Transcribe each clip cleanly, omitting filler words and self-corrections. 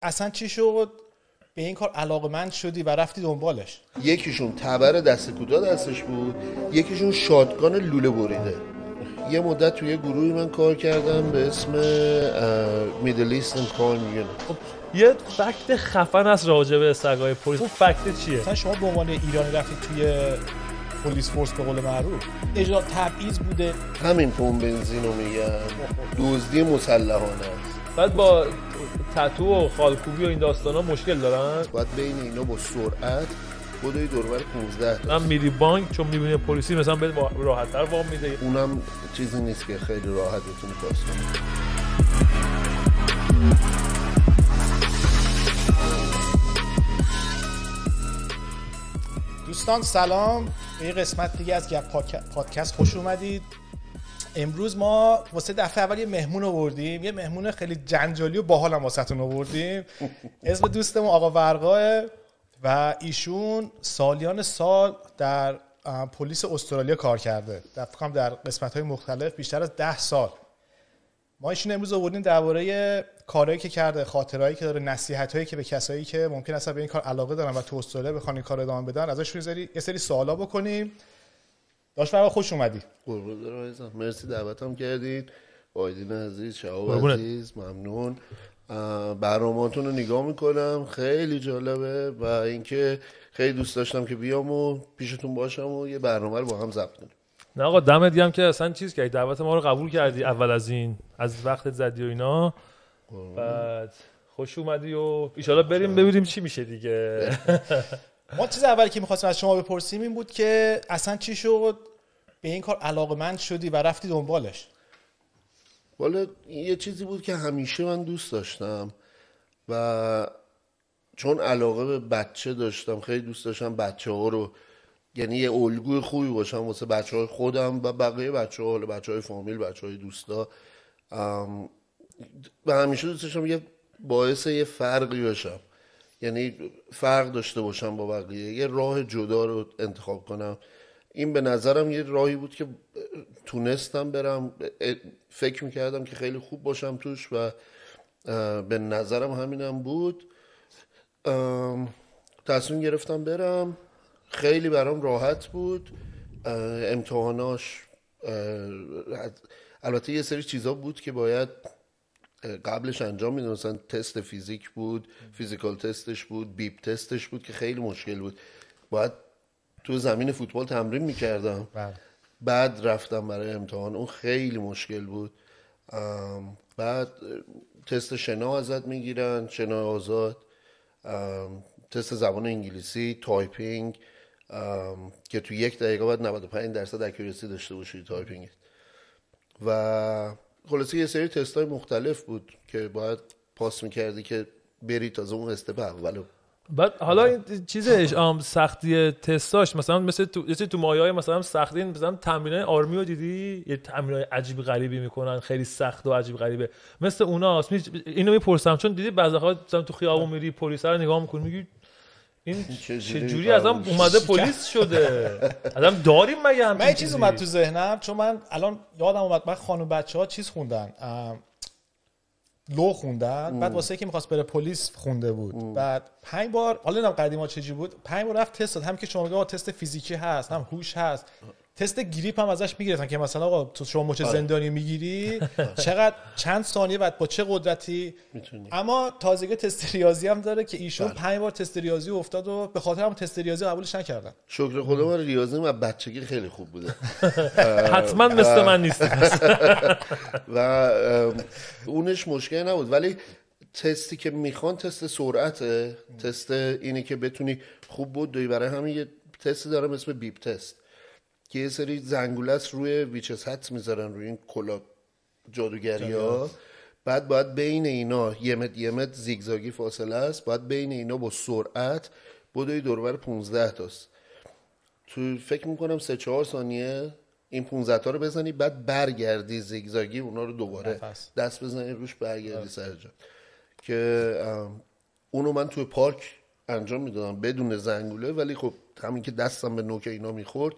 اصلا چی شد به این کار علاقه‌مند شدی و رفتی دنبالش؟ یکیشون تبر دست کوتاه دستش بود، یکیشون شاتگان لوله بریده. یه مدت توی گروهی من کار کردم به اسم میدل ایسترن کرایم یونیت. یه فکت خفن از راجع به سگای پلیس. اون فکت چیه؟ مثلا شما به عنوان ایرانی رفتی توی پلیس فورس به قول معروف، اجرا تبعیض بوده. همین پمپ بنزین رو میگن دزدی مسلحانه است. بعد با تتو و خالکوبی و این داستانا مشکل دارن. باید بین اینا با سرعت بدوی دوربر 15 تا. من میری بانک چون میبینی پلیسی مثلا به راحت‌تر وام میده. اونم چیزی نیست که خیلی راحت بتونی پاس کنی. دوستان سلام، به این قسمت دیگه از گپ پادکست خوش اومدید. امروز ما واسه دفعه اول یه مهمون آوردیم، یه مهمون خیلی جنجالی و باحال هم واسهتون آوردیم. اسم دوستمون آقا ورقاه و ایشون سالیان سال در پلیس استرالیا کار کرده، در قسمت‌های مختلف بیشتر از 10 سال. ما ایشون امروز آوردیم درباره کارهایی که کرده، خاطرهایی که داره، نصیحتایی که به کسایی که ممکن است به این کار علاقه دارن و تو استرالیا بخوان این کار ادامه بدن ازشون یه سری سوالا بکنیم. داش فرقا خوش اومدی. قربون دارم عزیزم، مرسی دعوتم کردید. آیدین عزیز، شهاب عزیز، ممنون. برنامه‌تون رو نگاه میکنم، خیلی جالبه و اینکه خیلی دوست داشتم که بیام و پیشتون باشم و یه برنامه رو با هم ضبط کنیم. نه آقا دمت گرم که اصلا چیز کردی، دعوت ما رو قبول کردی، اول از این از وقتت زدی و اینا. بعد خوش اومدی و ان شاءالله بریم ببینیم چی میشه دیگه. ما چیز اولی که می‌خواستیم از شما بپرسیم این بود که اصلا چی شد به این کار علاقه‌مند شدی و رفتی دنبالش؟ والا یه چیزی بود که همیشه من دوست داشتم و چون علاقه به بچه داشتم، خیلی دوست داشتم بچه‌ها رو، یعنی یه الگوی خوبی باشم واسه بچه‌های خودم و بقیه بچه‌ها، بچه‌های فامیل، بچه‌های دوستا. و همیشه دوست داشتم یه باعث یه فرقی باشم، یعنی فرق داشته باشم با بقیه، یه راه جدا رو انتخاب کنم. این به نظرم یه راهی بود که تونستم برم، فکر میکردم که خیلی خوب باشم توش و به نظرم همینم بود. تصمیم گرفتم برم، خیلی برام راحت بود. امتحاناش البته یه سری چیزا بود که باید قبلش انجام میدم، مثلا تست فیزیک بود، فیزیکال تستش بود، بیپ تستش بود که خیلی مشکل بود. باید تو زمین فوتبال تمرین میکردم، بعد رفتم برای امتحان، اون خیلی مشکل بود. بعد تست شنا ازت میگیرن، شنا آزاد، تست زبان انگلیسی، تایپینگ که تو 1 دقیقه باید 95% اکیورسی داشته باشی تایپینگ. و خلاصه یه سری تستای مختلف بود که باید پاس میکردی که بری تازه اون استپ اولو. بعد حالا این چیزش سختی تستاش مثلا مثل تو مایه‌های مثلا سختی، مثلا تمرینای آرمی رو دیدی، یه تمرینای عجیب غریبی میکنن خیلی سخت و عجیب غریبه مثل اوناست. اینو میپرسم چون دیدی بعضی وقتا مثلا تو خیابون میری پلیس رو نگاه میکنی میگی این چجوری ازم اومده پلیس شده؟ آدم داریم مگه هم؟ من یه چیز اومد تو ذهنم، چون من الان یادم اومد من خانم بچه‌ها چیز خوندن، لو خوندن، بعد واسه که می‌خواست بره پلیس خونده بود. بعد 5 بار، حالا نمیدونم قدیما چجوری بود، 5 بار رفت تست داد، هم که شما میگه تست فیزیکی هست، هم هوش هست، تست گریپ هم ازش میگیرن که مثلا آقا تو شما مچ زندانی میگیری چقدر چند ثانیه بعد با چه قدرتی میتونی. اما تازگی تست ریاضی هم داره که ایشون 5 بار تست ریاضی افتاد و به خاطر هم تست ریاضی قبولش نکردن. شکر خدا من ریاضی من بچگی خیلی خوب بوده. حتما مثل من نیست. و اونش مشکل نبود، ولی تستی که میخوان تست سرعته، تست اینی که بتونی خوب بدوی. برای همین یه تستی دارم اسم بیپ تست که یه سری زنگوله است روی ویچز هت میذارن روی این کلا جادوگری ها. بعد باید بین اینا یه متر زیگزاگی فاصله است، باید بین اینا با سرعت بدوی دوربر 15 تاست. تو فکر میکنم 3-4 ثانیه این 15 تا رو بزنی، بعد برگردی زیگزاگی اونا رو دوباره دست بزنی روش، برگردی سر جا. که اونو من توی پارک انجام میدادم بدون زنگوله، ولی خب همین که دستم به نوک اینا میخورد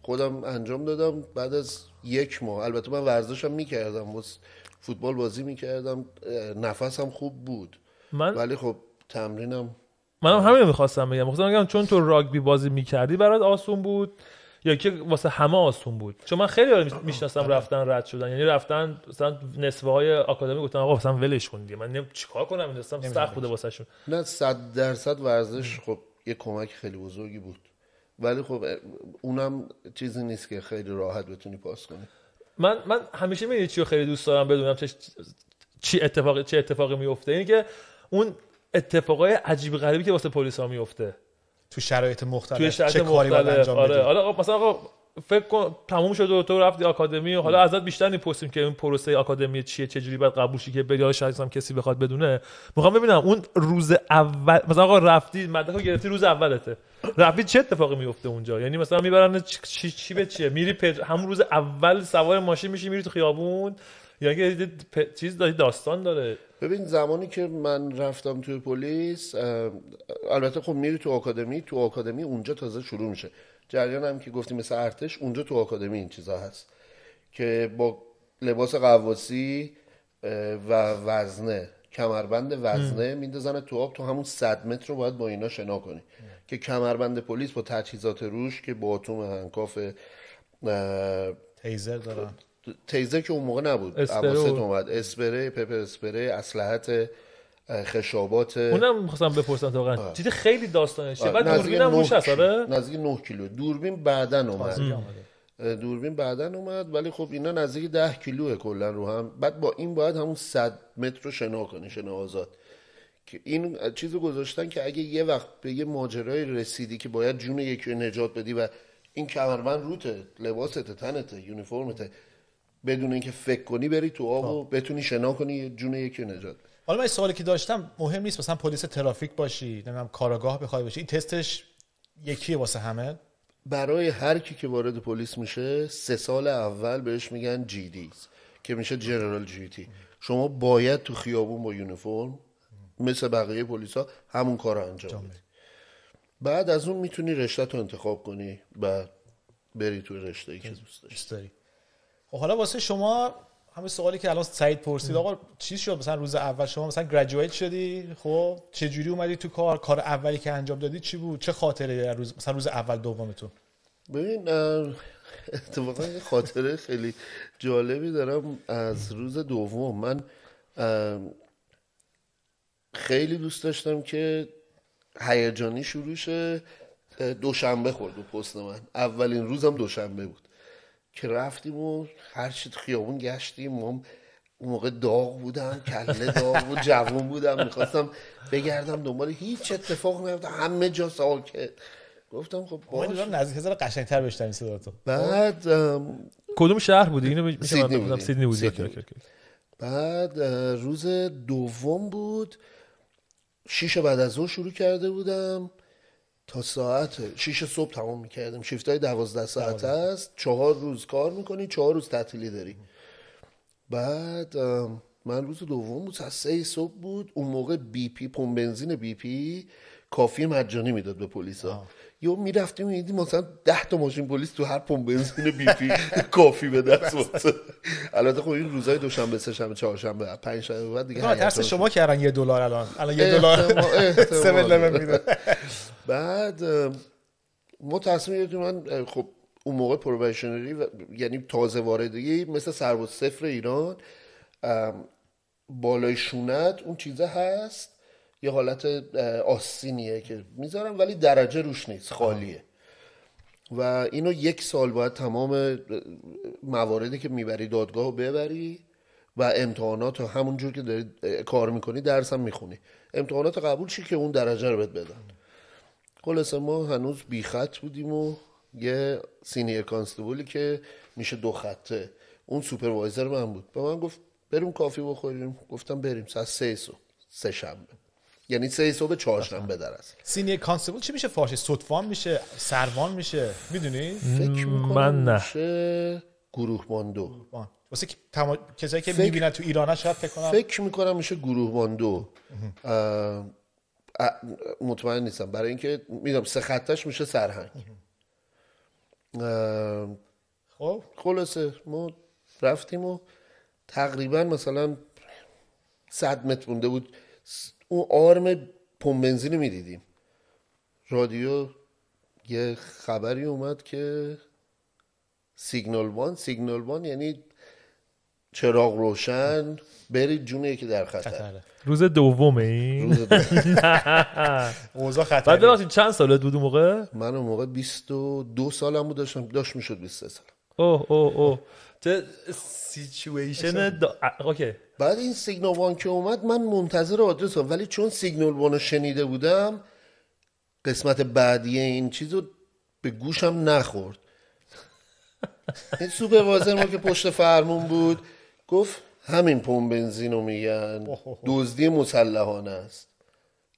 خودم انجام دادم. بعد از 1 ماه، البته من ورزشم میکردم، فوتبال بازی میکردم، نفسم خوب بود، ولی خب تمرینم منم همین رو می‌خواستم بگم. می‌خواستم چون تو راگبی بازی می‌کردی برات آسون بود یا که واسه همه آسون بود؟ چون من خیلی میشناسم رفتن رد شدن، یعنی رفتن مثلا نصفه های آکادمی گفتن آقا مثلا ولش کن دیگه، من چیکار کنم، این دستم سخت بوده واسهشون. نه 100% ورزش خب یه کمک خیلی بزرگی بود، ولی خب اونم چیزی نیست که خیلی راحت بتونی پاس کنی. من همیشه میگم چیو خیلی دوست دارم بدونم چه اتفاقی میفته، اینی که اون اتفاقای عجیب غریبی که واسه پلیسا میفته تو شرایط مختلف، چه کاری باید انجام بدی. حالا مثلا آقا فکر کن تموم شد و تو رفتی آکادمی و حالا ازت بیشتر میپرسیم که این پروسه آکادمی چیه، چه جوری باید قبول شی که بری، شاید هم کسی بخواد بدونه. میخوام ببینم اون روز اول مثلا آقا رفتی مدرکو گرفتی، روز اولته رفتی چه اتفاقی میفته اونجا؟ یعنی مثلا میبرن چی به چیه، میری همون روز اول سوار ماشین میشی میری تو خیابون، یا که چیز داستان داره؟ ببین زمانی که من رفتم توی پلیس، البته خب میری تو آکادمی اونجا تازه شروع میشه جریان، هم که گفتیم مثل ارتش اونجا تو آکادمی این چیزا هست که با لباس قواسی و وزنه، کمربند وزنه میندازن تو آب، تو همون 100 متر رو باید با اینا شنا کنی که کمربند پلیس با تجهیزات روش که باتوم، هنکاف، تیزر دارن. تیزر که اون موقع نبود، اواسط اومد، اسپری، پپر اسپری، اسلحه، خشابات. اونم می‌خواستم بپرسم واقعا چیز خیلی داستانه چیه. بعد دوربین هم روش هست. آره نزدیک 9 کیلو دوربین بعدن اومد، ولی خب اینا نزدیک 10 کیلوه کلا رو هم. بعد با این باید همون 100 متر رو شنا کنی، شنا آزاد، که این چیزو گذاشتن که اگه یه وقت به یه ماجرای رسیدی که باید جون یکی رو نجات بدی و این کمربند روته، لباست، تنته، یونیفرمته، بدون اینکه فکر کنی بری تو آب و بتونی شنا کنی جون یکی رو نجات بدی. حالا من سوالی که داشتم، مهم نیست مثلا پلیس ترافیک باشی، نمیدونم کاراگاه بخوای باشی، این تستش یکیه واسه همه؟ برای هر کی که وارد پلیس میشه 3 سال اول بهش میگن GDs که میشه جنرال جیتی. شما باید تو خیابون با یونیفرم مثل بقیه پلیسا همون کار رو انجام بدی. بعد از اون میتونی رشته تو انتخاب کنی و بری توی رشته‌ای که دوست داری. خب حالا واسه شما همین سوالی که الان سعید پرسید، آقا چی شد مثلا روز اول شما مثلا گریجویت شدی، خب چه جوری اومدی تو کار اولی که انجام دادی چی بود؟ چه خاطره مثلا روز اول دومتون؟ ببین اتفاقا یه خاطره خیلی جالبی دارم از روز دوم. من خیلی دوست داشتم که هیجانی شروع شه. دوشنبه خورد و پست من، اولین روزم دوشنبه بود که رفتیم و هر چی تو خیابون گشتیم. ما اون موقع داغ بودم، کله داغ بود، جوون بودم، میخواستم بگردم دنبال هیچ اتفاق نیفته، همه جا ساکت. گفتم خب باش. من نزدیک هزار قشنگتر بشنویم صداتو. بعد کدوم شهر بودی؟ اینو میشه سیدنی بودی. بعد روز دوم بود، 6 بعد از ظهر شروع کرده بودم تا ساعت 6 صبح تمام میکردم. شیفتای 12 ساعت است، 4 روز کار میکنی، 4 روز تعطیلی داری. بعد من روز دوم بود، از 3 صبح بود. اون موقع BP، پمپ بنزین BP کافی مجانی میداد به پلیسا. یا میرفتیم میدیدیم مثلا 10 تا ماشین پلیس تو هر پمپ بنزین BP کافی به دست واسه. البته خب این روزهای دوشنبه، سه شنبه، چهارشنبه، پنج شنبه بعد دیگه ترس شما کردن $1 الان $1 7-11 میده. بعد ما تصمیم گرفتیم، من خب اون موقع پروبیشنری یعنی تازه واردی مثل سرباز صفر ایران، بالای شونت اون چیزه هست، یه حالت آستینیه که میذارم ولی درجه روش نیست، خالیه. و اینو 1 سال باید تمام مواردی که میبری دادگاه رو ببری و امتحانات رو همون جور که داری کار میکنی درس هم میخونی، امتحانات قبول شی که اون درجه رو بهت بدن. خلاصه ما هنوز بی خط بودیم و یه سینیر کانستبولی که میشه 2 خطه، اون سوپروایزر من بود، به من گفت بریم کافی بخوریم. گفتم بریم. ساعت 3 صبح، 3 شنبه، یعنی 3 صبح چهارشنبه در اصل. سینیر کانستبل چی میشه فارسی؟ صدفان میشه، سروان میشه، میدونی؟ فکر میکنم میشه گروهباندو. واسه کسایی که میبینن تو ایران شاید فکر کنم، فکر میکنم میشه گروهباندو. مطمئن نیستم برای اینکه میدونم 3 خطش میشه سرهنگ. خب خلاصه ما رفتیم و تقریبا مثلا 100 متر مونده بود اون آرم پمپ بنزین میدیدیم. رادیو یه خبری اومد که سیگنال وان یعنی چراغ روشن، برید جون یکی در خطر. روز دومه این اوضاع خطری. بعد ببخشید چند سالت بود اون موقع؟ من اون موقع 22 سالم بود، داشت میشد 23 سال. اوه چه سیچویشن اوکی. بعد این سیگنال وان که اومد من منتظر آدرس هم، ولی چون سیگنال وانو شنیده بودم قسمت بعدی این چیزو به گوشم نخورد. این سوپروایزر ما که پشت فرمون بود گفت همین پمپ بنزینو میگن دزدی مسلحانه است.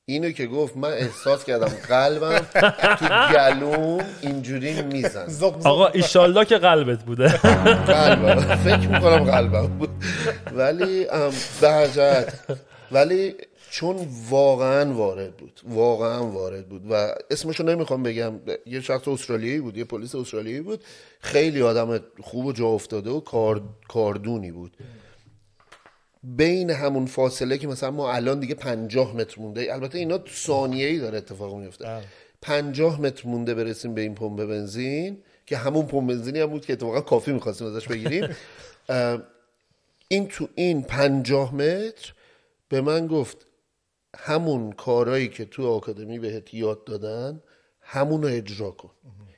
اینو که گفت من احساس کردم قلبم تو گلوم اینجوری میزن. آقا ایشالله که قلبت بوده. قلبم فکر میکنم قلبم بود، ولی ولی چون واقعا وارد بود و اسمشو نمیخوام بگم، یه شخص استرالیایی بود، یه پلیس استرالیایی بود، خیلی آدم خوب و جا افتاده و کاردونی بود. بین همون فاصله که مثلا ما الان دیگه 50 متر مونده، البته اینا ثانیه‌ای داره اتفاق میفته، 50 متر مونده برسیم به این پمپ بنزین که همون پمپ بنزینی هم بود که اتفاقا کافی می‌خواستیم ازش بگیریم. این تو این 50 متر به من گفت همون کارهایی که تو آکادمی بهت یاد دادن همونو اجرا کن،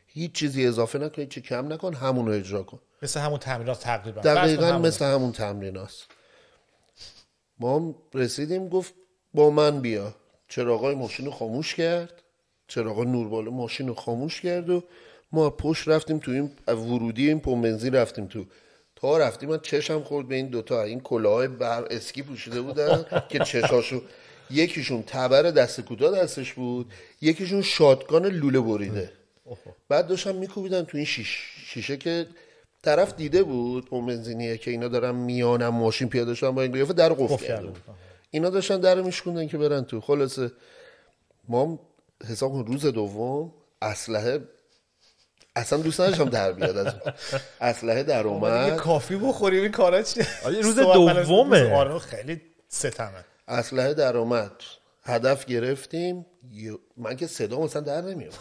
هیچ چیزی اضافه نکن، هیچ چیزی کم نکن، همونو اجرا کن. مثل همون تمرینات تقریبا. دقیقاً مثل همون تمریناست. ما رسیدیم گفت با من بیا. چراغای ماشین رو خاموش کرد، چراغای نوربالا ماشین رو خاموش کرد و ما پشت رفتیم تو این ورودی این پمپ بنزین رفتیم تو. تا رفتیم من چشم خورد به این دوتا، این کلاهای بر اسکی پوشیده بودن که چشاشو، یکیشون تبر دست کوتاه دستش بود، یکیشون شاتگان لوله بریده. بعد داشتم میکوبیدن تو این شیشه که طرف دیده بود پمپ بنزینیه که اینا دارن میانم ماشین پیاده شدن با این قیافه در قفل کرده بود. اینا داشتن در میشکوندن که برن تو. خلاصه ما حساب کن روز دوم اسلحه اصلا دوست نداشتم در بیاد از اسلحه در اومد. یه کافی بخوریم این کارا چیه؟ روز دومه. آره خیلی ستمه. اسلحه در اومد، هدف گرفتیم. من که صدا مثلا در نمیاد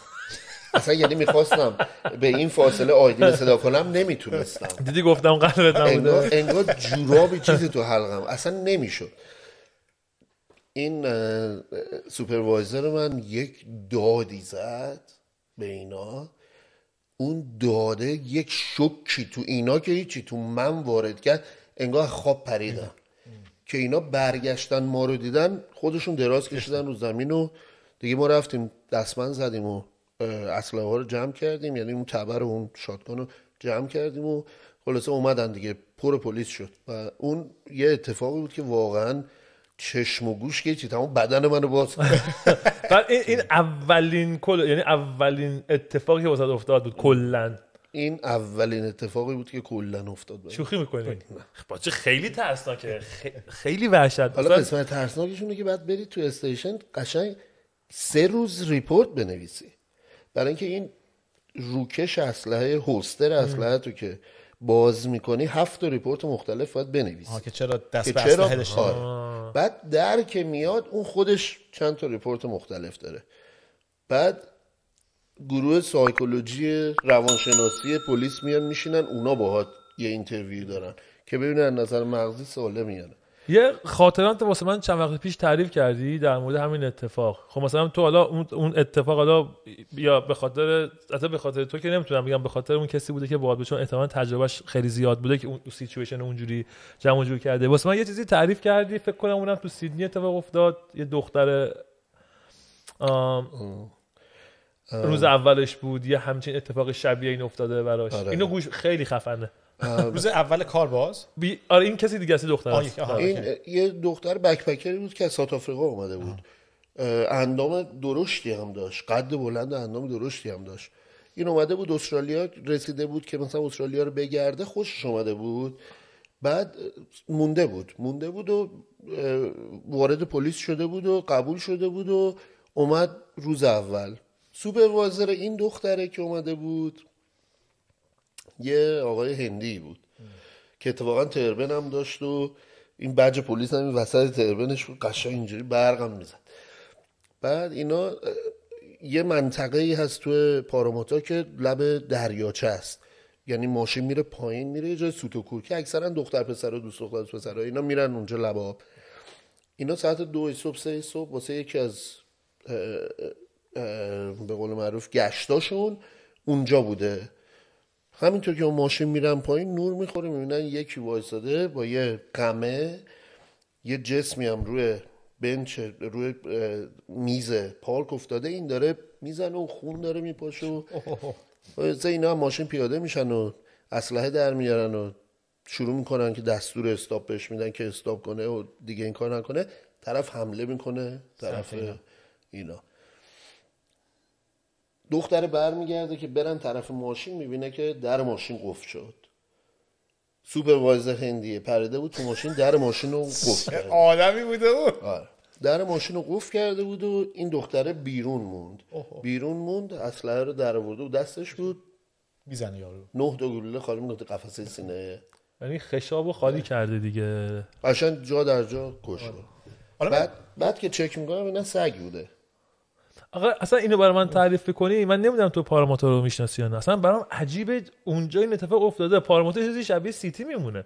اصلا، یعنی میخواستم به این فاصله آیدین صدا کنم نمیتونستم. دیدی گفتم قلبت نبوده. انگار جورابی چیزی تو حلقم اصلا نمیشد. این سوپروایزر من یک دادی زد به اینا، اون داده یک شوکی تو اینا که هیچی، تو من وارد کرد، انگار خواب پریدن که اینا برگشتن ما رو دیدن، خودشون دراز کشیدن رو زمین و دیگه ما رفتیم دستمند زدیم و اسلحه ها رو جمع کردیم، یعنی اون تبر و اون شاتگان رو جمع کردیم و خلاصه اومدن دیگه، پر پلیس شد. و اون یه اتفاقی بود که واقعا چشم و گوش که چی تمام بدن منو باز بعد این اولین یعنی اولین اتفاقی که واسه افتاد بود کلا. این اولین اتفاقی بود که کلا افتاد بود. شوخی میکنی؟ باشه خیلی ترسناکه، خیلی وحشت. حالا قسمت ترسناکشونه که بعد برید تو استیشن قشنگ 3 روز ریپورت بنویسی، برای اینکه این روکش اسلحه، هولستر اسلحه تو که باز میکنی 7 ریپورت مختلف باید بنویسی که چرا دست به اسلحه داشتی. بعد در که میاد اون خودش چند تا ریپورت مختلف داره. بعد گروه سایکولوژی روانشناسی پلیس میان میشینن، اونا باهات یه اینترویو دارن که ببینن نظر مغزی سالم میانه. یه خاطرات واسه من چند وقت پیش تعریف کردی در مورد همین اتفاق. خب مثلا تو حالا اون اتفاق حالا یا به خاطر تو که نمیتونم بگم، به خاطر اون کسی بوده که باهات، چون احتمالاً تجربهش خیلی زیاد بوده که اون سیچویشن اونجوری جمع جور کرده. واسه من یه چیزی تعریف کردی، فکر کنم اونم تو سیدنی اتفاق افتاد. یه دختر روز اولش بود یه همچین اتفاق شبیه این افتاده براش. اینو گوش خیلی خفنه. روز اول کار باز آره این کسی دیگه است، دختر این یه دختر بکپکری بود که از ساوت آفریقا اومده بود. اندام درشتی هم داشت، قد بلند، اندام درشتی هم داشت. این اومده بود استرالیا، رسیده بود که مثلا استرالیا رو بگرده، خوشش اومده بود. بعد مونده بود و وارد پلیس شده بود و قبول شده بود و اومد روز اول. سوپروایزر این دختره که اومده بود یه آقای هندی بود که اتفاقا تربن هم داشت و این بج پلیس هم این وسط تربنش قشنگ اینجوری برقم میزد. بعد اینا یه منطقه ای هست تو پاراموتا که لب دریاچه است، یعنی ماشین میره پایین، میره یه جای سوت و کور که اکثرا دختر پسر و دوست دختر پسرها اینا میرن اونجا لب آب. اینا ساعت 2 صبح 3 صبح واسه یکی از به قول معروف گشتاشون اونجا بوده. همینطور که اون ماشین میرن پایین نور میخوره، میبینن یکی وایساده با یه قمه، یه جسمی هم روی بنچ روی میز پارک افتاده، این داره میزنه و خون داره میپاشه و اینا هم ماشین پیاده میشن و اسلحه در میارن و شروع میکنن که دستور استاپ بهش میدن که استاپ کنه و دیگه این کار نکنه. طرف حمله میکنه طرف اینا. دختر برمیگرده که برن طرف ماشین، میبینه که در ماشین قفل شد. سوپروایزر هندیه پرده بود تو ماشین، در ماشین رو قفل کرده. آدمی بوده اون. در ماشین رو قفل کرده بود و این دختره بیرون موند اسلحه رو در آورده و دستش بود، میزنه یارو 9 تا گلوله خالی میکنه قفسه سینه، یعنی خشابو خالی کرده دیگه، قشنگ جا در جا کشته. بعد که چک میکنم اینا سگ بوده. آقا اصلا اینو برای من تعریف کنی، من نمیدونم تو پاراموتا رو میشناسی یا نه، اصلا برام عجیبه اونجا این اتفاق افتاده. پاراموتا چیزی شبیه سیتی میمونه،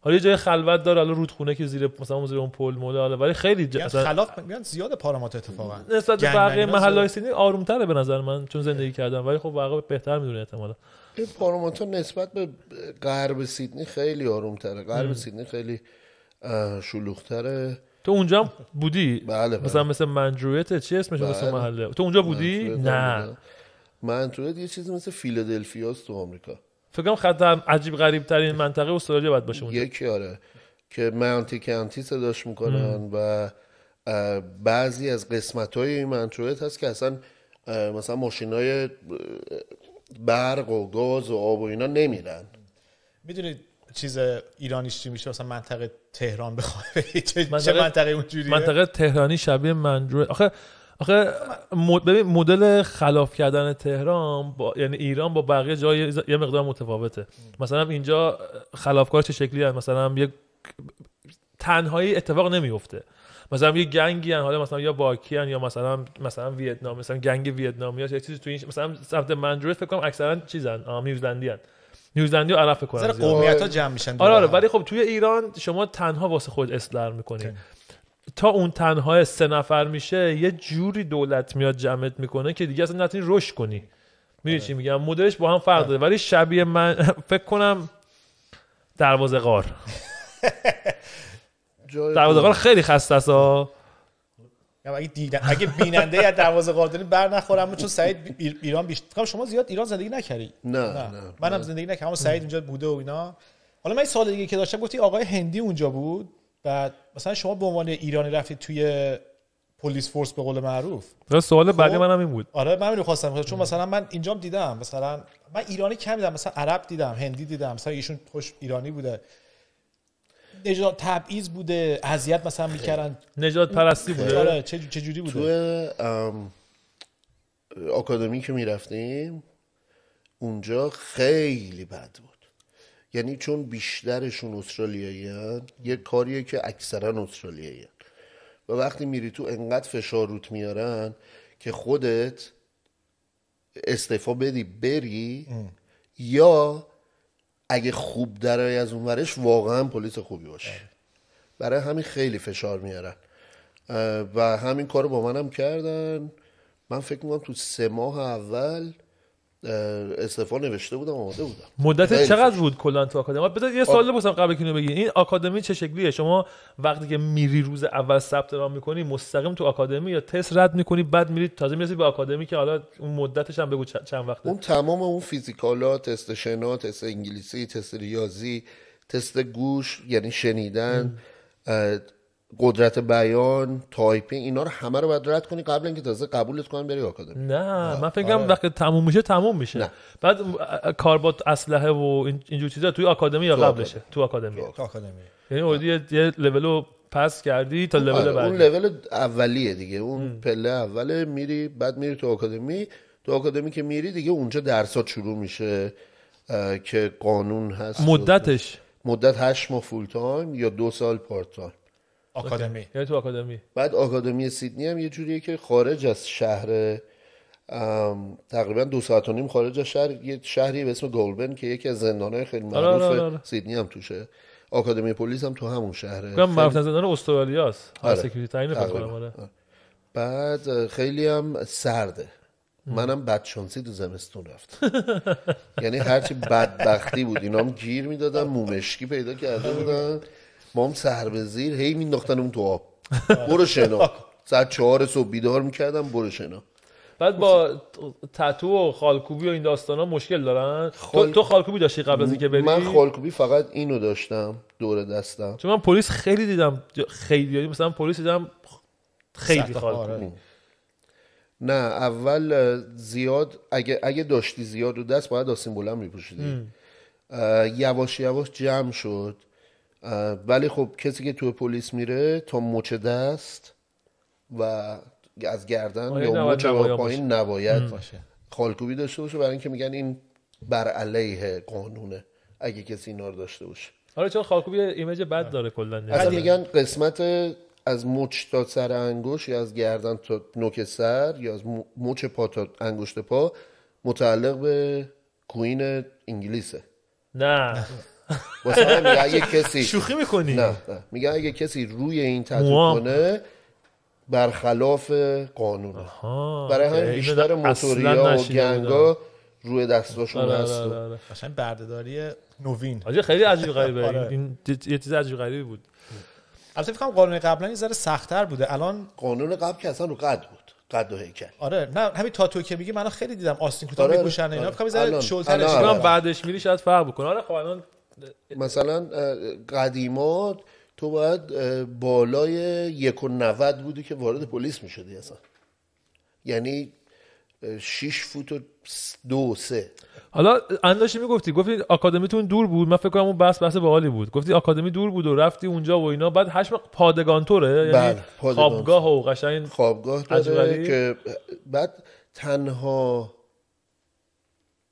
حالا یه جای خلوت داره، حالا رودخونه که زیر مثلا زیر اون پل موله، حالا ولی خیلی اصلا خلاف میگن زیاد پاراموتا اتفاقا نسبت به بقیه محلهای سیدنی آرومتره به نظر من، چون زندگی کردم، ولی خب واقعا بهتر میدونه احتمالاً. این پاراموتا نسبت به غرب سیدنی خیلی آرومتره، غرب سیدنی خیلی شلوغ‌تره. تو اونجا هم بودی؟ بله. مثلا مثل منجرویت چی اسمش واسه محله؟ تو اونجا بودی؟ نه. منجرویت یه چیزی مثل فیلادلفیاست تو آمریکا. فکر کنم خط عجیب غریب ترین منطقه استرالیا باید باشه اونجا. یکی آره که ماونتی کانتی صداش میکنن و بعضی از قسمت‌های این منجرویت هست که اصلا مثلا ماشینای برق و گاز و آب و اینا نمیرن. میدونید چیز ایرانیش چی میشه؟ مثلا منطقه تهران بخواد چه منطقه اونجوریه؟ منطقه تهرانی شبیه منجرویت. آخه ببین مدل خلاف کردن تهران یعنی ایران با بقیه جای یه مقدار متفاوته. مثلا اینجا خلافکار چه شکلی هست؟ مثلا یک تنهایی اتفاق نمیفته، مثلا یه گنگی ان، حالا مثلا یا باکی ان یا مثلا ویتنام، مثلا گنگ ویتنامی یا چیزی تو این مثلا سمت منجرویت فکر کنم اکثرا چیزن نیوزلندی و عرب فکر کنم قومیت‌ها جمع میشن. آره ولی خب توی ایران شما تنها واسه خود اصلاح می‌کنی، تا اون تنها 3 نفر میشه یه جوری دولت میاد جمعت میکنه که دیگه اصلا نتونی رشد کنی. میدونی چی میگم؟ مدلش با هم فرق داره، ولی شبیه من فکر کنم دروازه غار. دروازه غار خیلی خسته است ها. اگه بیننده از دروازه غار دارین بر نخورم، چون سعید ایران بیشتر. شما زیاد ایران زندگی نکردی؟ نه. منم زندگی نکردم، اما سعید اونجا بوده و اینا. حالا من این سوال دیگه که داشتم، گفتی آقای هندی اونجا بود، بعد مثلا شما به عنوان ایرانی رفتید توی پلیس فورس به قول معروف. سوال بعدی منم این بود. آره من می‌خواستم، چون مثلا من اینجام دیدم، مثلا من ایرانی کم دیدم، مثلا عرب دیدم، هندی دیدم، مثلا ایشون خوش ایرانی بوده، نژاد تبعیض بوده، اذیت مثلا می‌کردن، نژاد پرستی بوده. آره چه جوری بوده؟ تو آکادمی که میرفتیم اونجا خیلی بد بود، یعنی چون بیشترشون استرالیایی‌ان، یه کاریه که اکثرا استرالیایی‌ان و وقتی میری تو انقدر فشار روت میارن که خودت استعفا بدی بری یا اگه خوب درای از اون ورش واقعا پلیس خوبی باشه. برای همین خیلی فشار میارن و همین کارو با منم کردن. من فکر میکنم تو 3 ماه اول استعفا نوشته بودم، آماده بودم. مدت چقدر بود کلا تو آکادمی؟ بذار یه سوال بپرسم قبل که اینو بگی. این آکادمی چه شکلیه؟ شما وقتی که میری روز اول ثبت نام میکنی مستقیم تو آکادمی یا تست رد میکنی بعد میری تازه میرسی به آکادمی که حالا اون مدتش هم بگو چند وقته؟ اون تمام اون فیزیکالا، تست شنا، تست انگلیسی، تست ریاضی، تست گوش یعنی شنیدن، قدرت بیان، تایپینگ، اینا رو همه رو باید رد کنی قبل اینکه تازه قبولت کنن بری آکادمی. نه من فکر کنم وقتی تموم میشه. نه. بعد کار با اسلحه و اینجور چیزا توی آکادمی یا قبلشه؟ تو آکادمی. یعنی اولدی یه لولو پس کردی تا لول بعدی. اون لول اولیه دیگه، اون پله اوله میری، بعد میری تو آکادمی. تو آکادمی که میری دیگه اونجا درسات شروع میشه که قانون هست. مدت 8 ماه فول تایم یا 2 سال پارت تایم. آکادمی. یعنی تو آکادمی. بعد آکادمی سیدنی هم یه جوریه که خارج از شهر، تقریبا 2 ساعت و نیم خارج از شهر، یه شهری به اسم گولبن که یکی از زندان‌های خیلی معروف سیدنی هم توشه. آکادمی پلیس هم تو همون شهره. میگم معروف زندان استرالیاست. آره. سکیوریتی ترین فکر کنم. آره. بعد خیلی هم سرده. منم بدشانسی تو زمستون رفتم. یعنی هرچی بدبختی بود اینا هم گیر میدادن، مومشکی پیدا کرده بودن، ما هم سر به زیر هی مینداختن اون تو آب. برو شنا. ساعت 4 صبح بیدار میکردم برو شنا. بعد با تتو و خالکوبی و این داستانا مشکل دارن؟ تو خالکوبی داشتی قبل از اینکه بری؟ من خالکوبی فقط اینو داشتم دور دستم. چون من پلیس خیلی دیدم، خیلی مثلا پلیس دیدم خیلی خالکوبی. نه اول زیاد اگه داشتی زیاد رو دست باید آستین بلند میپوشیدی. یواش یواش جمع شد. ولی خب کسی که تو پلیس میره تا مچ دست و از گردن یا مچ پایین نباید خالکوبی داشته باشه، برای اینکه میگن این بر علیه قانونه اگه کسی اینا رو داشته باشه. آره چون خالکوبی ایمیج بد داره کلا. اصلا میگن قسمت از مچ تا سر انگشت یا از گردن تا نوک سر یا از مچ پا تا انگشت پا متعلق به کوین انگلیسه. نه واسه میگه اگه کسی شوخی میکنی؟ نه میگه اگه کسی روی این تتو کنه برخلاف قانونه. برای همین بیشتر موتوریا و گنگا روی دستاشون هست. قشنگ بردهداری نوین. آجی خیلی عجیب غریبه. این یه چیز عجیب غریبی بود. البته فکر کنم قانون قبلا یه ذره سخت‌تر بوده. الان قانون قبل که اصلا رو قد بود، قد و هیکل. آره نه همین تاتو که میگی منو خیلی دیدم آستین کوتاه میپوشن اینا، فکر کنم یه ذره شلترش کنم بعدش میری شاید فرق بکنه. آره خب الان مثلا قدیما تو باید بالای 1.90 بودی که وارد پلیس میشدی اصلا، یعنی 6 فوت و 2-3. حالا انداشی میگفتی آکادمیتون دور بود، من فکر کنم اون بحث باحالی بود. گفتی آکادمی دور بود و رفتی اونجا و اینا، بعد 8 پادگانتوره، یعنی خوابگاه و قشنگ خوابگاه داره که بعد تنها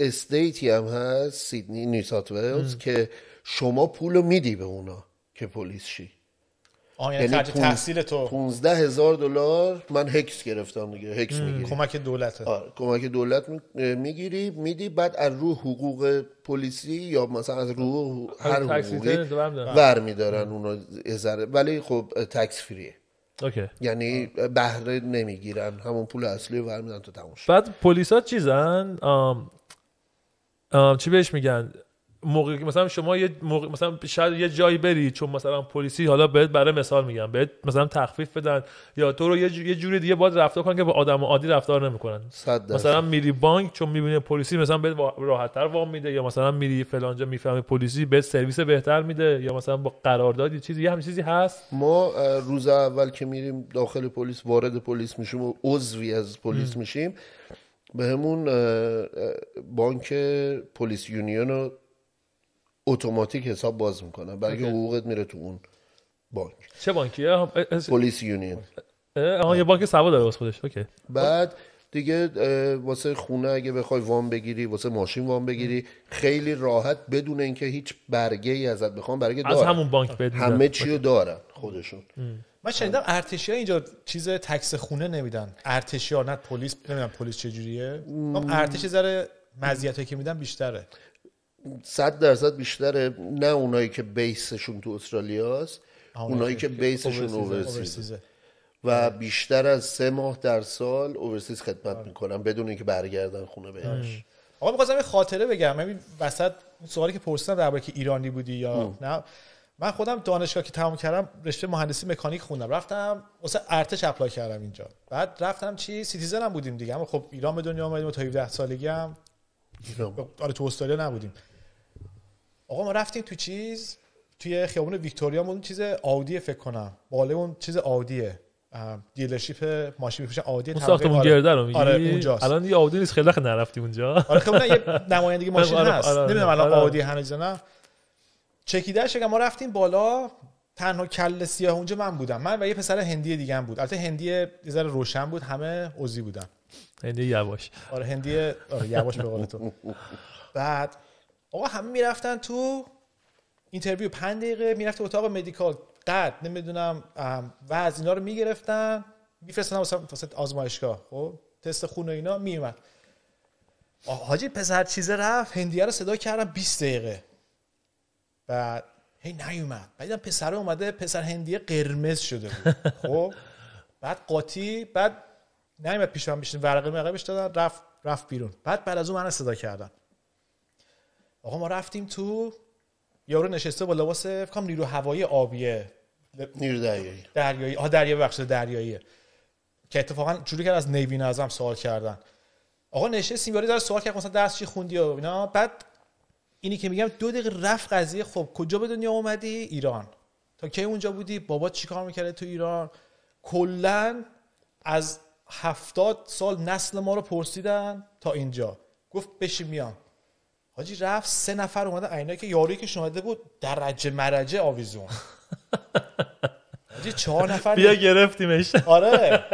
استیتی هم هست سیدنی نیو ساوت ولز که شما پولو میدی به اونا که پلیس شی. یعنی خرج تحصیل تو $15,000 من هکس گرفتم دیگه. هکس میگیری، کمک دولته. کمک دولت میگیری میدی، بعد از روح حقوق پلیسی یا مثلا از روح هر حقوقی ور میدارن اونا ذره، ولی خب تکس فریه. اوکی. یعنی بهره نمیگیرن، همون پول اصلی رو ور میدن تا تموم شد. بعد پلیسا چیزن چی بهش میگن موقعی که مثلا شما یه موقع مثلا شاید یه جایی بری، چون مثلا پلیسی حالا بهت برای مثال میگم بهت مثلا تخفیف بدن یا تو رو یه جوری دیگه باید رفتار کنن که با آدم عادی رفتار نمیکنن. مثلا میری بانک چون میبینی پلیسی مثلا بهت راحت‌تر وام میده، یا مثلا میری فلان جا میفهمی پلیسی بهت سرویس بهتر میده، یا مثلا با قرارداد چیزی همین چیزی هست. ما روز اول که میریم داخل پلیس وارد پلیس میشیم و عضوی از پلیس میشیم، بهمون بانک پلیس یونیون اتوماتیک حساب باز میکنن، برای که حقوقت میره تو اون بانک. چه بانکیه؟ پلیس یونیون. یه بانک سوا داره واسه خودش. اوکی. بعد دیگه واسه خونه اگه بخوای وام بگیری، واسه ماشین وام بگیری، خیلی راحت بدون اینکه هیچ برگه ای ازت بخوام، برای از همون بانک بده، همه چی رو دارن خودشون. من شنیدم ارتشی‌ها اینجا چیز تکس خونه نمیدن. ارتشی‌ها نه پلیس، نمیدونم پلیس چجوریه. ارتش ذره مزیتایی که میدن بیشتره. 100% بیشتره. نه اونایی که بیسشون تو استرالیاست، اونایی که بیسشون اوورسیزه و بیشتر از 3 ماه در سال اوورسیز خدمت میکنن بدون اینکه برگردن خونه بهش. آقا می‌خواستم یه خاطره بگم. ببین وسط سوالی که پرسیدم درباره که ایرانی بودی یا نه، من خودم دانشگاه که تمام کردم رشته مهندسی مکانیک خوندم، رفتم واسه ارتش اپلای کردم اینجا. بعد رفتم سیتیزن هم بودیم دیگه، اما خب ایران به دنیا اومدیم تا 17 سالگی هم آره تو استرالیا نبودیم. آقا ما رفتیم توی خیابون ویکتوریا، اون چیز آودی فکر کنم، بالا اون چیز آودیه، دیلرشیپ ماشین میفروشن آودی، ساختمون گرده رو میگی؟ آره اونجاست. الان یه آودی نیست، خیلی وقت نرفتیم اونجا. آره خب یه نمایندگی ماشین هست، نمیدونم الان آودی هنوز نه. چکیدهش ما رفتیم بالا، تنها کله سیاه اونجا من بودم، من و یه پسر هندی دیگه هم بود. البته هندی یه ذره روشن بود، همه عضوی بودن. هندی یواش. آره هندی یواش به قول تو. بعد آقا همه میرفتن تو، اینترویو 5 دقیقه، میرفتی اتاق مدیکال، قد نمیدونم وزن اینا رو میگرفتن میفرستن واسه آزمایشگاه، خب تست خون و اینا میومد. حاجی پسر چیزه رفت، هندیه رو صدا کردم 20 دقیقه بعد هی نیومد. بعدم پسر اومده، پسر هندیه قرمز شده بود خب بعد قاطی، بعد نیومد پیش من بشین، ورقه مقابش دادن، رفت بیرون. بعد از اون من صدا کردن. آقا ما رفتیم تو، یارو نشسته با لباس فکر کنم نیرو هوایی آبیه، نیرو دریایی، دریاییه که اتفاقا شروع کرد از نیوی نظم سوال کردن. آقا نشستیم یاری داره سوال کرد مثلا درس چی خوندی و اینا. بعد اینی که میگم 2 دقیقه رفت قضیه. خب کجا به دنیا اومدی؟ ایران. تا کی اونجا بودی؟ بابا چیکار میکرده تو ایران؟ کلا از 70 سال نسل ما رو پرسیدن تا اینجا. گفت بشین میام. حاجی رفت 3 نفر اومدن، عینایی که یارویی که شماده بود درجه مرجه آویزون. حاجی 4 نفر بیا گرفتیمش. آره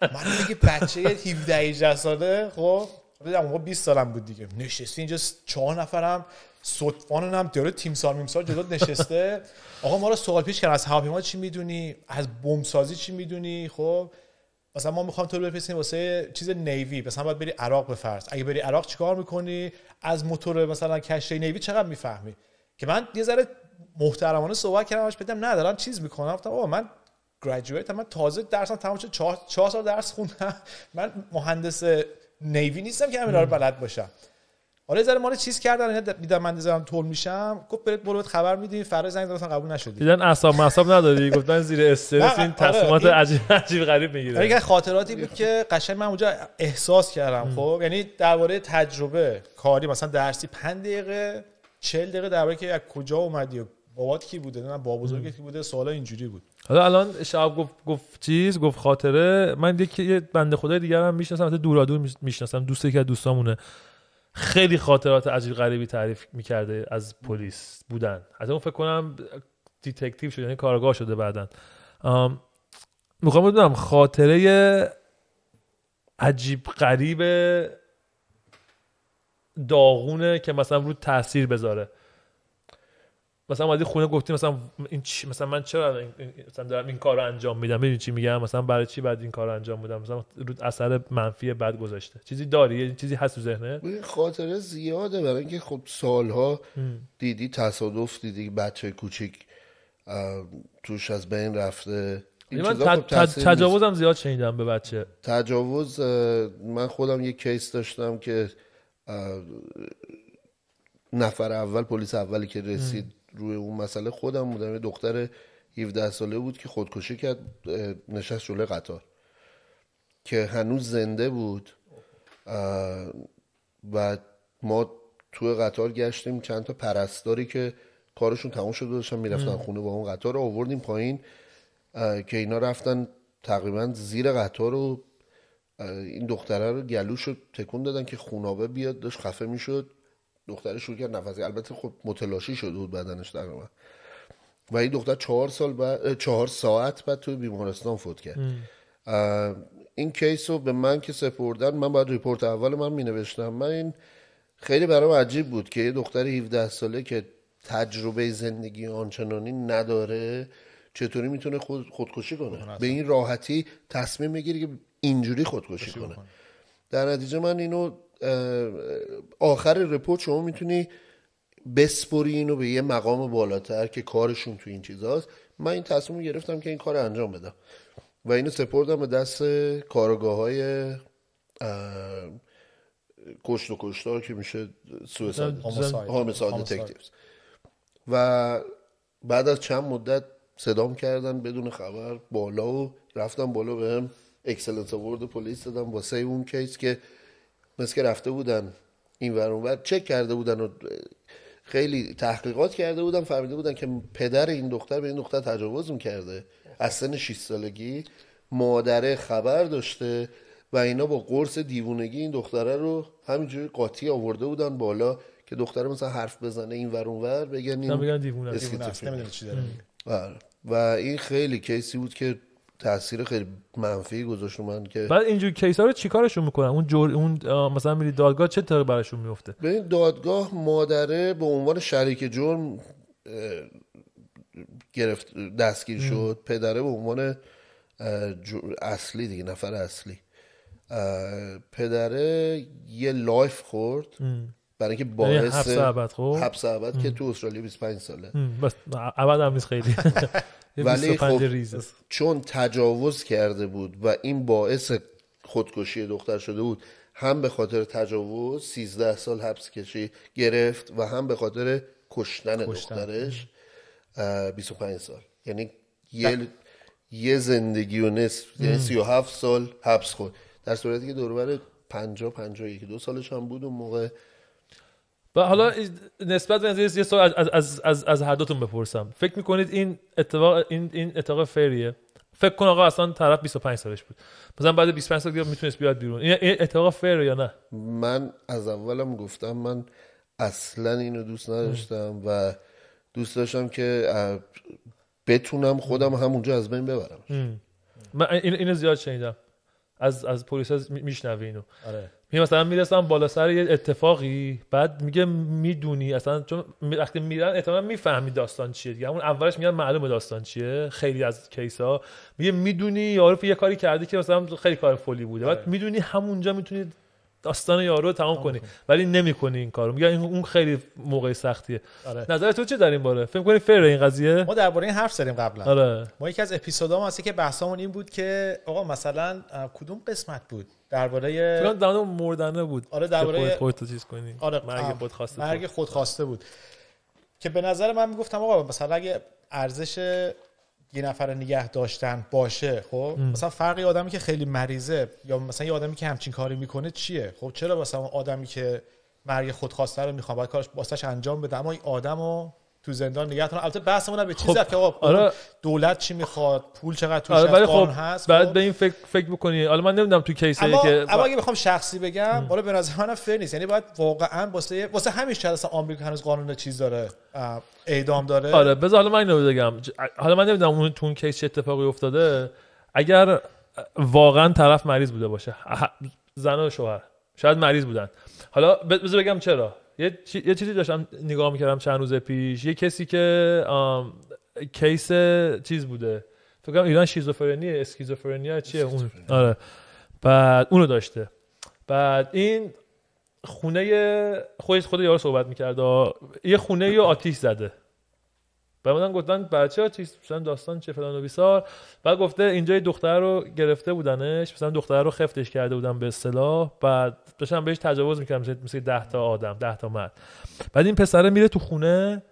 من میگه بچه 17 18 ساله، خب ما 20 سالم بود دیگه، نشستی اینجا 4 نفرم صدفانون هم داره تیمسار میمسار جلوت نشسته. آقا ما رو سوال پیش کردن از هواپیما چی میدونی، از بمب سازی چی میدونی. خب مثلا ما میخوام تو رو بفرستیم واسه چیز نیوی، مثلا باید بری عراق بفرست، اگه بری عراق چیکار میکنی، از موتور مثلا کشتی نیوی چقدر میفهمی. که من یه ذره محترمانه صحبت کردم باش، بدم نه دارم چیز میکنم. گفتم آقا من گریجویت، من تازه درسم تموم شد، 4 سال درس خوندم، من مهندس نیوی نیستم که همینا رو بلد باشم. حالا ذره ما رو چیز کردن، اینا دیدم من دارم طول میشم، گفت برو خبر میدین، فردا زنگ زدن قبول نشدی. دیدن اعصاب نداری، گفتن زیر استرس این تصمیمات عجیب غریب میگیره. این خاطراتی بود که قشنگ من اونجا احساس کردم. خب یعنی درباره تجربه کاری مثلا درسی 5 دقیقه 40 دقیقه درباره که از کجا اومدی و بابات کی بوده، نه بابا بزرگت کی بوده، سوالا اینجوری بود. حالا الان شعب گفت خاطره، من یه بنده خدای دیگه هم میشناسم، مثلا دورادور میشناسم، دوستی که از دوستامونه، خیلی خاطرات عجیب غریبی تعریف میکرده از پلیس بودن. حتی اون فکر کنم دیتکتیو شده، یعنی کارگاه شده بعدن. میخوام بدونم خاطره عجیب غریب داغونه که مثلا رو تاثیر بذاره. مثلا اومدی خونه گفتی مثلا این چی، مثلا من چرا مثلا دارم این کارو انجام میدم، ببین چی میگم، مثلا برای چی بعد این کارو انجام میدم، مثلا رو اثر منفی بد گذاشته. چیزی داری، چیزی هست تو ذهنت؟ خاطره زیاده، برای اینکه خب سالها دیدی تصادف، دیدی بچه کوچیک توش از بین رفته. من تجاوزم زیاد شنیدم به بچه. تجاوز من خودم یک کیس داشتم که نفر اول، پلیس اولی که رسید روی اون مسئله خودم بودم. یه دختر 17 ساله بود که خودکشی کرد، نشست جلوی قطار که هنوز زنده بود و ما توی قطار گشتیم، چند تا پرستاری که کارشون تموم شده داشتن میرفتن خونه با اون قطار رو آوردیم پایین که اینا رفتن تقریبا زیر قطار و این دختره رو گلوشو تکون دادن که خونابه بیاد، داشت خفه میشد. دختره شروع کرد نفسی، البته خب متلاشی شده بود بدنش تقریبا، و این دختر 4 ساعت بعد توی بیمارستان فوت کرد. این کیس رو به من که سپردن، من باید ریپورت اول من می نوشتم. من این خیلی برام عجیب بود که یه دختر 17 ساله که تجربه زندگی آنچنانی نداره چطوری میتونه خودکشی کنه، به این راحتی تصمیم میگیره که اینجوری خودکشی کنه. در نتیجه من اینو آخر رپورت شما میتونی بسپری اینو به یه مقام بالاتر که کارشون تو این چیزاست. من این تصمیم گرفتم که این کار انجام بدم و اینو سپردم به دست کارگاه‌های کشت و کشتار که میشه هومیساید دتکتیوز. و بعد از چند مدت صدام کردن بدون خبر بالا و رفتم بالا، بهم اکسلنس آورد پلیس دادم واسه اون کیس که مثل که رفته بودن این ور اون ور چک کرده بودن و خیلی تحقیقات کرده بودن، فهمیده بودن که پدر این دختر به این دختر تجاوز می‌کرده از سن 6 سالگی، مادره خبر داشته و اینا با قرص دیوونگی این دختره رو همینجوری قاطی آورده بودن بالا که دختره مثلا حرف بزنه این ور اون ور بگن دیوونه است، نمیدونه چی داره میگه. و این خیلی کیسی بود که تاثیر خیلی منفی گذاشت من. که بعد اینجور کیسا رو چیکارشون میکنن؟ اون مثلا میری دادگاه چه طور براشون میفته؟ ببین دادگاه مادره به عنوان شریک جرم گرفت دستگیر شد. پدره به عنوان اصلی دیگه، نفر اصلی، پدره یه لایف خورد برای اینکه باعث حبس ابد که تو استرالیا 25 ساله بس ابد هم نیست خیلی ولی خب چون تجاوز کرده بود و این باعث خودکشی دختر شده بود، هم به خاطر تجاوز 13 سال حبس کشی گرفت و هم به خاطر کشتن دخترش 25 سال. یعنی یه زندگی و نصف، یعنی 37 سال حبس خورد، در صورتی که دوربر 50-51 سالش هم بود اون موقع. و حالا نسبت به یه سوال از هر دوتون بپرسم، فکر میکنید این اتفاق فریه؟ فکر کن آقا اصلا طرف 25 سالش بود، مثلا بعد 25 سال دیگه میتونست بیاد بیرون، این اتفاق فریه یا نه؟ من از اولم گفتم من اصلا اینو دوست نداشتم و دوست داشتم که بتونم خودم همونجا از بین ببرم. من اینو زیاد شنیدم از پلیسا، میشنوی اینو. آره. مثلا میرسم بالا سر یه اتفاقی، بعد میگه میدونی اصلا، چون وقتی میرن احتمالاً میفهمی داستان چیه دیگه، همون اولش میگن معلومه داستان چیه. خیلی از کیسا میگه میدونی یارو یه کاری کرده که مثلا خیلی کار فولی بوده، بعد میدونی همونجا میتونی داستان یارو رو تمام کنی، ولی نمیکنی این کارو. میگه اون خیلی موقع سختیه. آره. نظر تو چه در این باره؟ فکر می‌کنی فیر این قضیه؟ ما درباره این حرف زدیم قبلا. آره. ما یکی از اپیزودام هست که بحثمون این بود که آقا مثلا کدوم قسمت بود درباره فکر کنم مردنه بود. آره درباره خودت چیز کنی. آره مرگ خودخواسته بود که به نظر من میگفتم آقا مثلا اگه ارزش یه نفر نگه داشتن باشه، خب مثلا فرقی آدمی که خیلی مریضه یا مثلا یه آدمی که همچین کاری میکنه چیه؟ خب چرا مثلا آدمی که مرگ خودخواسته رو میخواد باید کارش واسش انجام بده، اما این آدمو تو زندان نگه دارن؟ البته بحثمون به چیزی که آقا آره. دولت چی میخواد، پول چقدر توش آره قانون هست. بعد به این فکر بکنی. حالا من نمیدونم تو کیسه که اما اگه بخوام شخصی بگم، حالا به نظر من فر نیست. یعنی باید واقعا واسه همین شاید اصلا آمریکا هنوز قانون چیز داره، اعدام داره. آره بذار حالا من اینو بگم. حالا من نمیدونم اون تو اون کیس چه اتفاقی افتاده. اگر واقعا طرف مریض بوده باشه، زن و شوهر شاید مریض بودن. حالا بذار بگم چرا. یه چیزی داشتم نگاه میکردم چند روز پیش، یه کسی که کیس چیز بوده، فکر کنم ایران شیزوفرنیه، اسکیزوفرنیا چیه اون. آره بعد اونو داشته. بعد این خونه خود یارو صحبت میکرد، یه خونه رو آتیش زده. بعد گفتن بچه آتیش مثلا داستان چه فلان و بیسار. بعد گفته اینجا یه دختر رو گرفته بودنش، مثلا دختر رو خفتش کرده بودن به اصطلاح، بعد داشتن بهش تجاوز میکردن مثل 10 تا آدم، 10 تا مرد. بعد این پسره میره تو خونه،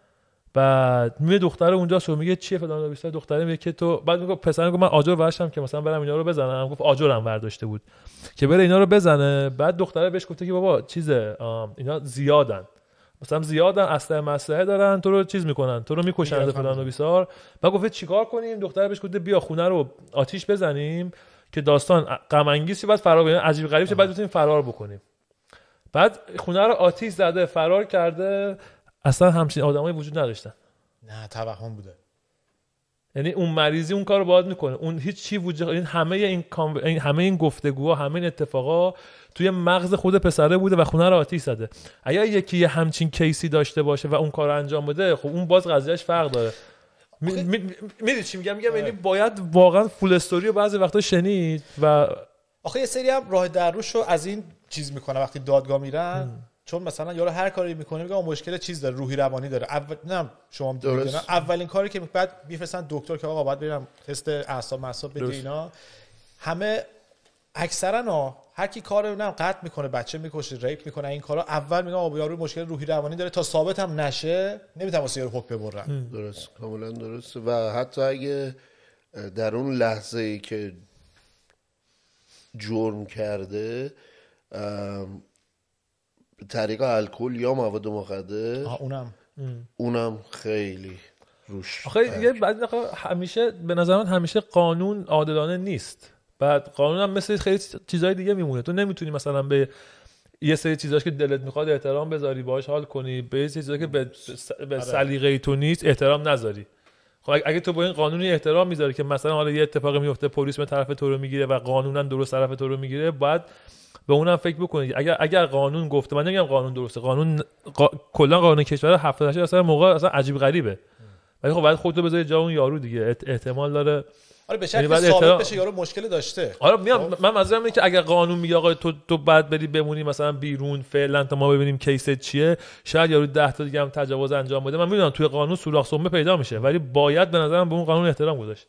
بعد میره دختر اونجا سو میگه چیه فلان و بیسار. دختره میگه که تو، بعد میگه پسره گفت من آجر ورشم که مثلا برم اینا رو بزنم. گفت آجرم ورداشته بود که بره اینا رو بزنه. بعد دختره بهش گفته که بابا چیزه اینا زیادن، مثلا زیادن، اسلحه دارن، تو رو چیز میکنن، تو رو میکشن فلان و بیسار. بعد گفت چیکار کنیم؟ دختر بهش گفت بیا خونه رو آتیش بزنیم که داستان غم انگیزی بعد فرار کنیم، عجیب غریب شه، بعد بتونیم فرار بکنیم. بعد خونه رو آتیش زده، فرار کرده. اصلا همچین آدمایی وجود نداشتن. نه توهم بوده. یعنی اون مریضی اون کارو باید میکنه، اون هیچ چی وجود، این همه این گفتگوها، همه این اتفاقا توی مغز خود پسره بوده و خونه رو آتیش زده. اگر یکی همچین کیسی داشته باشه و اون کارو انجام بده، خب اون باز قضیهش فرق داره. میدونی چی میگم؟ یعنی باید واقعا فول استوری رو بعضی وقتا شنید. و آخه یه سری هم راه در روش رو از این چیز میکنه وقتی دادگاه میرن، چون مثلا یارو هر کاری میکنه میگه مشکل چیز داره، روحی روانی داره. نه شما میدونید اولین کاری که بعد میفرستن دکتر که آقا باید بریم تست اعصاب بده اینا. همه اکثرا هر کی کارو قطع میکنه، بچه میکشه، ریپ میکنه، این کارا اول میگن آقا یارو مشکل روحی روانی داره، تا ثابت هم نشه نمیتونن واسه یارو حکم ببرن. درست، کاملا درسته. و حتی اگه در اون لحظه‌ای که جرم کرده طریق الکل یا مواد مخدر، اونم خیلی روش. آخه یه بعد همیشه به نظر من همیشه قانون عادلانه نیست. بعد قانون هم مثل خیلی چیزای دیگه میمونه. تو نمیتونی مثلا به یه سری چیزاش که دلت میخواد احترام بذاری، باهاش حال کنی، به یه چیزایی که به سلیقه تو نیست احترام نذاری. خب اگه تو با این قانونی احترام میذاری که مثلا حالا یه اتفاقی میفته، پلیس به طرف تو رو میگیره و قانونا درست طرف تو رو میگیره، باید به اونم فکر بکنید. اگر قانون گفته، من نمیگم قانون درسته، کلا قانون کشور 70% موقع اصلا عجیب غریبه، ولی خب باید خودتو بذاری جا اون یارو دیگه. احتمال داره آره به شکلی ثابت بشه یارو مشکلی داشته. آره من منظورم اینه که اگر قانون میگه آقا تو بعد بری بمونی مثلا بیرون فعلا تا ما ببینیم کیست چیه، شاید یارو 10 تا دیگه هم تجاوز انجام بده. من میدونم توی قانون سوراخ سنبه پیدا میشه، ولی باید به نظرم به اون قانون احترام گذاشت.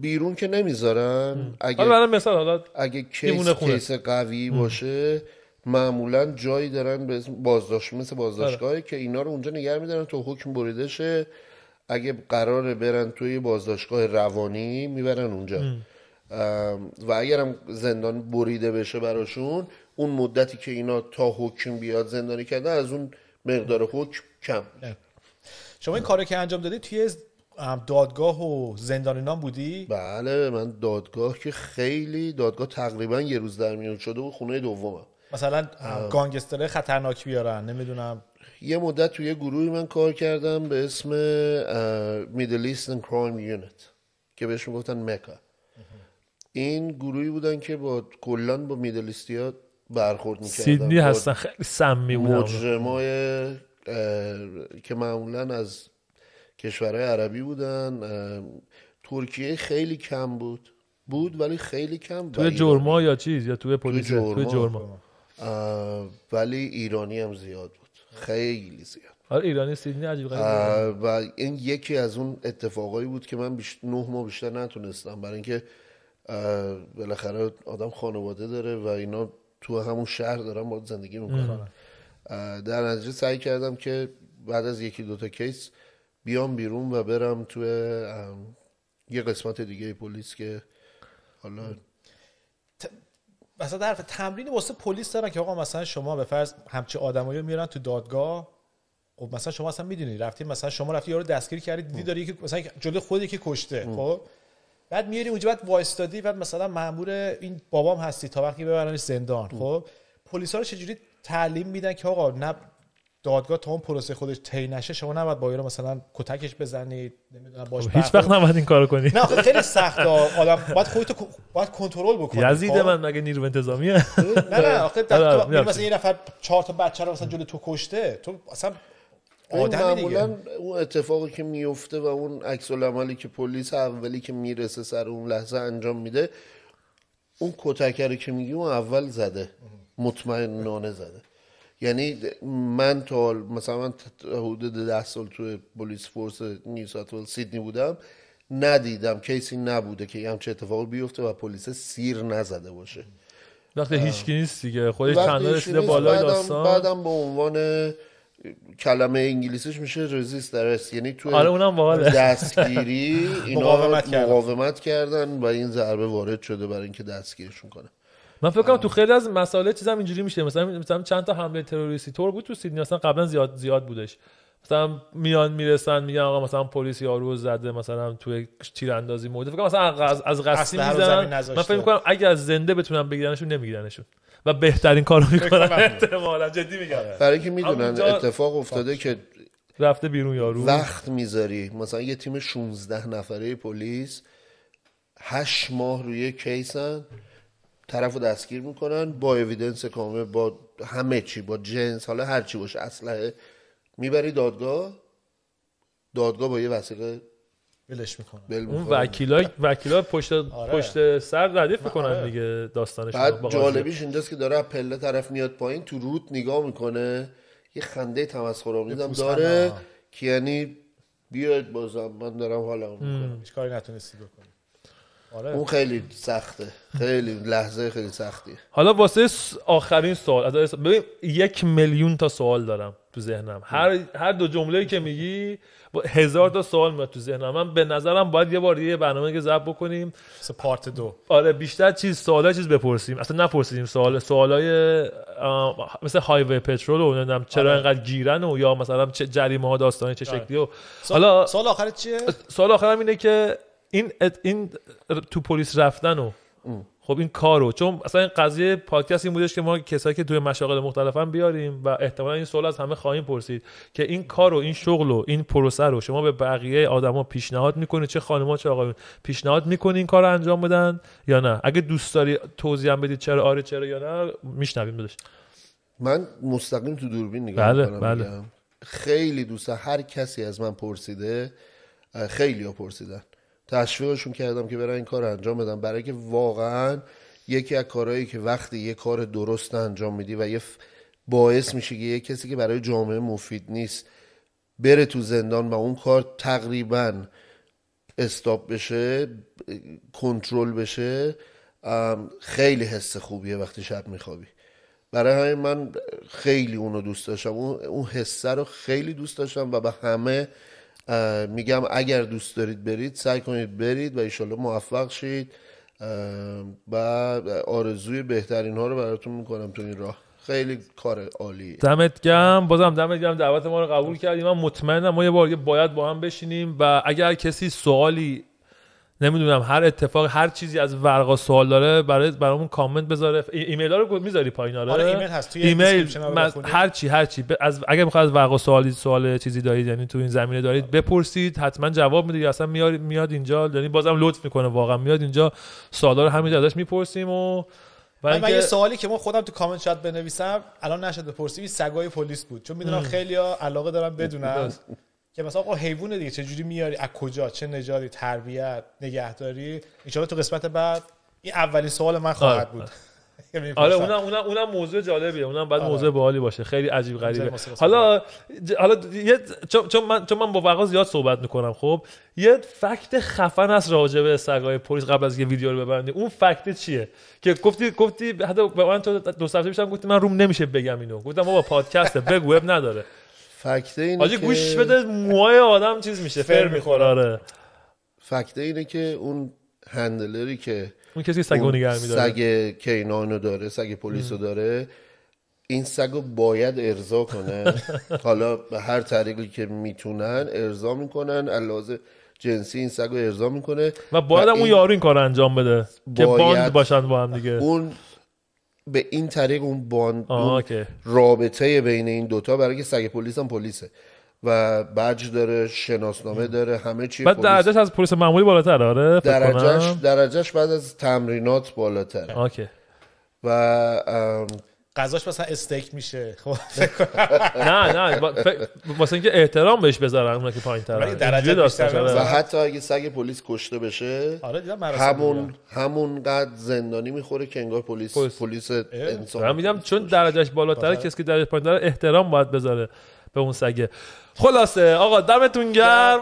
بیرون که نمیذارن. اگه برای مثال حالا اگه کیس قوی باشه معمولا جایی دارن به اسم بازداشت، مثل بازداشتگاهی که اینا رو اونجا نگه میدارن تا حکم بریده شه. اگه قراره برن توی بازداشتگاه روانی میبرن اونجا و اگرم زندان بریده بشه براشون، اون مدتی که اینا تا حکم بیاد زندانی کردن از اون مقدار حکم کم. شما این کارو که انجام دادی توی دادگاه و زندان اینا بودی؟ بله من دادگاه که خیلی دادگاه تقریبا یه روز در میون شده و خونه دومم. مثلا گانگسترهای خطرناک بیارن، نمیدونم. یه مدت توی گروهی من کار کردم به اسم Middle Eastern Crime Unit که بهش میگفتن مکا. این گروهی بودن که با کلان با میدلیستیا برخورد میکردن. سیدنی هستن، خیلی سمی بودن، مجرمای که معمولا از کشورهای عربی بودن. ترکیه خیلی کم بود ولی خیلی کم. توی جرما یا چیز یا توی پلیس؟ توی جرما. ولی ایرانی هم زیاد بود، خیلی زیاد. آره ایرانی سیدنی عجیب غریبه. و این یکی از اون اتفاقایی بود که من 9 ماه بیشتر نتونستم، برای اینکه بالاخره آدم خانواده داره و اینا تو همون شهر دارن باید زندگی میکنن. در نتیجه سعی کردم که بعد از 1-2 تا کیس بیام بیرون و برم توی یه قسمت دیگه پلیس که حالا مثلا در تمرین واسه پلیس دارن که آقا مثلا شما به فرض همچی آدمایی میارن تو دادگاه، خب مثلا شما اصلا میدونی رفتید، مثلا شما رفتی یارو دستگیر کردید، دیدی داره یکی مثلا جلوی خودی که کشته، خب بعد میاری اونجا، بعد وایستادی، بعد مثلا مأمور این بابام هستی تا وقتی ببرنش زندان. خب پلیسا رو چجوری تعلیم میدن که آقا نه دادگاه تا اون پروسه خودش طی نشه شما نباید با یارو مثلا کتکش بزنید، نمیدونم باش هیچ وقت نباید این کارو کنی. نه خیلی سخته، آدم باید خودت باید کنترل بکنی. یزید من مگه نیرو انتظامیه؟ نه آخه مثلا یه نفر 4 تا بچه رو مثلا جلوی تو کشته، تو اصلا معمولا اون اتفاقی که میفته و اون عکس العملی که پلیس اولی که میرسه سر اون لحظه انجام میده، اون کتکری که میگی اون اول زده، مطمئنانه زده. یعنی من تا مثلا من حدود 10 سال توی پلیس فورس نیو ساوت ولز سیدنی بودم، ندیدم کیسی نبوده که همچه اتفاقی بیفته و پلیس سیر نزده باشه. وقتی هیچکی نیست دیگه، خودش چنده رسیده بالای داستان. بعدم به عنوان کلمه انگلیسیش میشه رزیست درست، یعنی توی آره اونم باحاله. دستگیری اینا مقاومت کردن و این ضربه وارد شده برای اینکه دستگیرشون کنه. من فکر کنم تو خیلی از مسائل چیزام اینجوری میشه، مثلا چند تا حمله تروریستی طور بود تو سیدنی، مثلا قبلا زیاد بودش، مثلا میرسن میگن آقا مثلا پلیس یارو زده مثلا توی تیراندازی موده، فکر کنم مثلا از قصدی میزنن. من فکر میکنم اگه از زنده بتونن بگیرنشون نمیگیرنشون و بهترین کارو میکنن احتمالاً، جدی میگم، برای اینکه میدونن اتفاق افتاده که رفته بیرون یارو. وقت میذاری مثلا یه تیم 16 نفره پلیس 8 ماه روی کیسن، طرفو دستگیر میکنن با اوییدنس کامل، با همه چی، با جنس، حالا هر چی باشه، اسلحه، میبری دادگاه با یه وثیقه ولش میکنن. اون وکیلا پشت سر ردیف میکنن دیگه داستانشون. بعد جالبیش اینجاست که داره پله طرف میاد پایین، تو روت نگاه میکنه، یه خنده تمسخرآمیز هم داره که یعنی بیاید بازم من دارم حالا میکنم، هیچ کاری نتونستی بکنی. آره. اون خیلی سخته، خیلی لحظه خیلی سختیه. حالا واسه آخرین سوال، ببین 1 میلیون تا سوال دارم تو ذهنم، هر دو جمله‌ای که میگی 1000 تا سوال میاد تو ذهنم. من به نظرم باید یه بار یه برنامه که ضبط بکنیم مثلا پارت 2. آره بیشتر چیز بپرسیم، اصلا نپرسیدیم سوالای مثل هایوی پترول و نمیدونم چرا اینقدر گیرن و یا مثلا چه جریمه ها داستانه چه شکلی و حالا سوال آخرت چیه؟ سوال آخرم اینه که این تو پلیس رفتن و خب این کارو، چون اصلا این قضیه پادکست این بودش که ما کسایی که توی مشاغل مختلفن بیاریم و احتمالاً این سوال از همه خواهیم پرسید که این کارو، این شغلو، این پروسه رو شما به بقیه آدما پیشنهاد میکنید، چه خانم‌ها چه آقایون پیشنهاد میکنید این کارو انجام بدن یا نه؟ اگه دوست داری توضیح هم بدید چرا آره چرا یا نه، میشنویم بدش. من مستقیم تو دوربین نگاه میکنم. بله. خیلی دوستا هر کسی از من پرسیده، خیلی‌ها پرسیدن، تشویقشون کردم که برن این کار انجام بدن، برای که واقعا یکی از کارهایی که وقتی یه کار درست انجام میدی و یه باعث میشه که یه کسی که برای جامعه مفید نیست بره تو زندان و اون کار تقریبا استاپ بشه، کنترل بشه، خیلی حس خوبیه وقتی شب میخوابی. برای همین من خیلی اونو دوست داشتم، اون حسه رو خیلی دوست داشتم و به همه میگم اگر دوست دارید برید، سعی کنید برید و انشالله موفق شید و آرزوی بهترین ها رو براتون میکنم تو این راه. خیلی کار عالیه. دمت گرم، بازم دمت گرم دعوت ما رو قبول کردیم. من مطمئنم ما یه بار باید با هم بشینیم و اگر کسی سوالی، نمیدونم هر اتفاق، هر چیزی از ورقا سوال داره برامون کامنت بذاره. ایمیل ها رو میذاری پایین؟ آره ایمیل هست توی ایمیل، هر چی از اگه میخواد از ورقا سوال چیزی دارید، یعنی تو این زمینه دارید بپرسید، حتما جواب میده. اصلا میاد اینجا، یعنی بازم لطف میکنه واقعا، میاد اینجا سوالا رو همینجا ازش میپرسیم. و من یه سوالی که من خودم تو کامنت شات بنویسم الان نشد بپرسیم، سگای پلیس بود، چون میدونم خیلیا علاقه دارن بدونن که مثلا آقا حیوان دیگه چه جوری میاری، از کجا، چه نژادی، تربیت، نگهداری. ان شاءالله تو قسمت بعد این اولین سوال من خواهد بود. آره اونم موضوع جالبیه، اونم بعد موضوع باحالی باشه، خیلی عجیب غریبه. حالا چون من با وقا زیاد صحبت میکنم، خب یه فکت خفن است راجع به سگای پلیس قبل از اینکه ویدیو رو ببندی. اون فکت چیه که گفتی حتی به من تو 2 هفته پیشم گفتی من روم نمیشه بگم اینو، گفتم بابا پادکسته بگو، اب نداره. فکت اینه که گوش بده، موهای آدم چیز میشه، فر میخوره. آره فکت اینه که اون هندلری که اون کسی سگو نگه می‌داره، سگ کینانو داره، سگ پلیسو داره، این سگو باید ارضا کنه. حالا به هر طریقی که میتونن ارضا میکنن، علاوه جنسی این سگو ارضا میکنه و باید اون یارو این کار انجام بده که باند باشن با هم دیگه. اون به این طریق اون باند، اون رابطه بین این دوتا، برای که سگ پلیس هم پلیسه و بج داره، شناسنامه داره، همه چی. بعد درجهش از پلیس معمولی بالاتره. آره درجهش بعد از تمرینات بالاتره. اوکی. و غذاش مثلا استیک میشه. خب نه واسه اینکه احترام بهش بذارن اونا که پایین‌ترن درجه داشته. و حتی اگه سگ پلیس کشته بشه، آره همون قد زندانی میخوره که انگار پلیس انسان. من میگم چون درجهش بالاتره، کسی که درجه پایین‌تره احترام باید بذاره به اون سگه. خلاصه آقا دمتون گرم.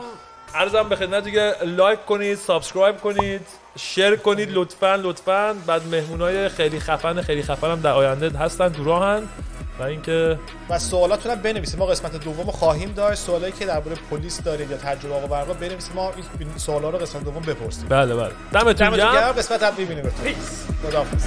عرضم به خدمت دیگه، لایک کنید، سابسکرایب کنید، شیر کنید لطفاً. بعد مهمونای خیلی خفن هم در آینده هستن، تو راهن. و اینکه سوالاتون هم بنویسید، ما قسمت دوم خواهیم داشت. سوالایی که درباره پلیس دارید یا تجربه آقا برقا بنویسید، ما این سوالا رو قسمت دوم بپرسیم. بله دمتون گرم. قسمت بعد می‌بینیم. خداحافظ.